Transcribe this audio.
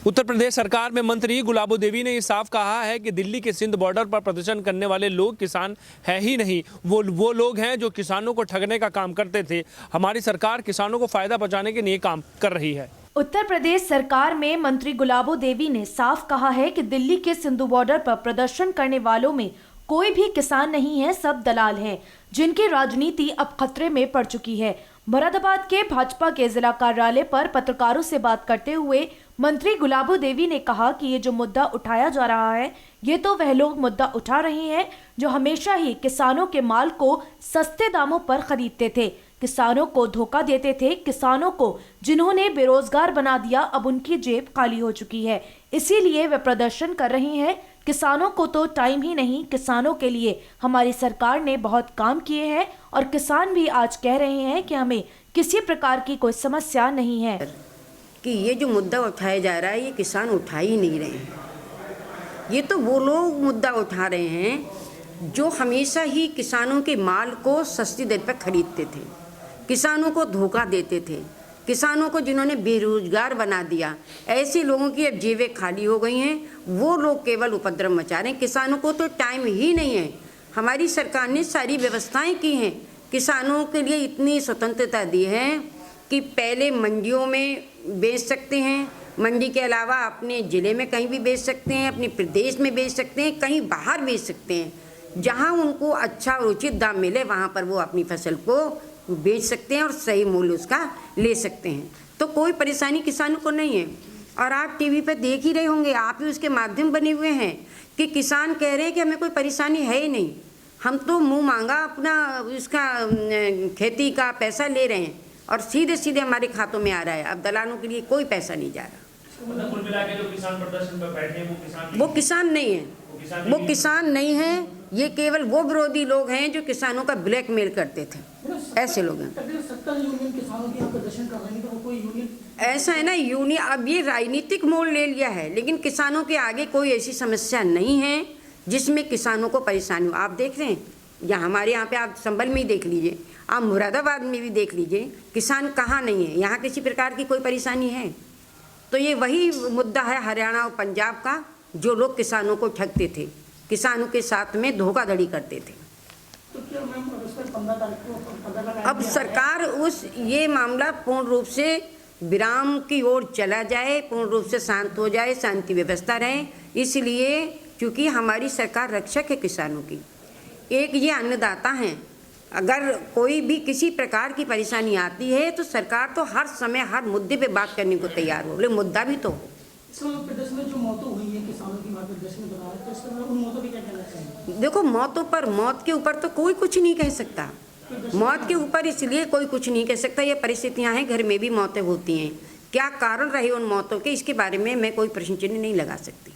उत्तर प्रदेश सरकार में मंत्री गुलाबो देवी ने ये साफ कहा है कि दिल्ली के सिंध बॉर्डर पर प्रदर्शन करने वाले लोग किसान है ही नहीं, वो लोग हैं जो किसानों को ठगने का काम करते थे। हमारी सरकार किसानों को फायदा पहुंचाने के लिए काम कर रही है। उत्तर प्रदेश सरकार में मंत्री गुलाबो देवी ने साफ कहा है कि दिल्ली के सिंधु बॉर्डर पर प्रदर्शन करने वालों में कोई भी किसान नहीं है, सब दलाल हैं, जिनकी राजनीति अब खतरे में पड़ चुकी है। मुरादाबाद के भाजपा के जिला कार्यालय पर पत्रकारों से बात करते हुए मंत्री गुलाबो देवी ने कहा कि ये जो मुद्दा उठाया जा रहा है, ये तो वह लोग मुद्दा उठा रहे हैं जो हमेशा ही किसानों के माल को सस्ते दामों पर खरीदते थे, किसानों को धोखा देते थे। किसानों को जिन्होंने बेरोजगार बना दिया, अब उनकी जेब खाली हो चुकी है, इसीलिए वे प्रदर्शन कर रहे हैं। किसानों को तो टाइम ही नहीं, किसानों के लिए हमारी सरकार ने बहुत काम किए हैं और किसान भी आज कह रहे हैं कि हमें किसी प्रकार की कोई समस्या नहीं है। कि ये जो मुद्दा उठाया जा रहा है, ये किसान उठा ही नहीं रहे हैं। ये तो वो लोग मुद्दा उठा रहे हैं जो हमेशा ही किसानों के माल को सस्ती दर पर खरीदते थे, किसानों को धोखा देते थे, किसानों को जिन्होंने बेरोजगार बना दिया। ऐसे लोगों की अब जेबें खाली हो गई हैं, वो लोग केवल उपद्रव मचा रहे हैं। किसानों को तो टाइम ही नहीं है। हमारी सरकार ने सारी व्यवस्थाएं की हैं, किसानों के लिए इतनी स्वतंत्रता दी है कि पहले मंडियों में बेच सकते हैं, मंडी के अलावा अपने ज़िले में कहीं भी बेच सकते हैं, अपने प्रदेश में बेच सकते हैं, कहीं बाहर बेच सकते हैं। जहां उनको अच्छा और उचित दाम मिले वहां पर वो अपनी फसल को बेच सकते हैं और सही मूल्य उसका ले सकते हैं। तो कोई परेशानी किसानों को नहीं है। और आप टीवी पर देख ही रहे होंगे, आप ही उसके माध्यम बने हुए हैं कि किसान कह रहे हैं कि हमें कोई परेशानी है ही नहीं, हम तो मुँह मांगा अपना उसका खेती का पैसा ले रहे हैं और सीधे सीधे हमारे खातों में आ रहा है। अब दलालों के लिए कोई पैसा नहीं जा रहा। मतलब कुल मिला के जो किसान प्रदर्शन पर बैठे हैं वो किसान नहीं है, वो किसान नहीं है। ये केवल वो विरोधी लोग हैं जो किसानों का ब्लैकमेल करते थे, ऐसे लोग हैं। ऐसा है ना, यूनियन अब ये राजनीतिक मोड़ ले लिया है, लेकिन किसानों के आगे कोई ऐसी समस्या नहीं है जिसमें किसानों को परेशानी हो। आप देख रहे हैं या हमारे यहाँ पे आप संभल में ही देख लीजिए, आप मुरादाबाद में भी देख लीजिए, किसान कहाँ नहीं है, यहाँ किसी प्रकार की कोई परेशानी है। तो ये वही मुद्दा है हरियाणा और पंजाब का, जो लोग किसानों को ठगते थे, किसानों के साथ में धोखाधड़ी करते थे। तो क्या मैम अब सरकार ये मामला पूर्ण रूप से विराम की ओर चला जाए, पूर्ण रूप से शांत हो जाए, शांति व्यवस्था रहे। इसलिए क्योंकि हमारी सरकार रक्षक है किसानों की, एक ये अन्नदाता हैं। अगर कोई भी किसी प्रकार की परेशानी आती है तो सरकार तो हर समय हर मुद्दे पे बात करने को तैयार हो, लेकिन मुद्दा भी तो हो। प्रदेश में जो मौतें हुई हैं किसानों की, प्रदेश में बता रहे, तो इस पर उन मौतों पे क्या कहना चाहिए? देखो, मौत के ऊपर तो कोई कुछ नहीं कह सकता। मौत के ऊपर इसलिए कोई कुछ नहीं कह सकता, ये परिस्थितियां हैं, घर में भी मौतें होती हैं। क्या कारण रहे उन मौतों के, इसके बारे में मैं कोई प्रश्न चिन्ह नहीं लगा सकती।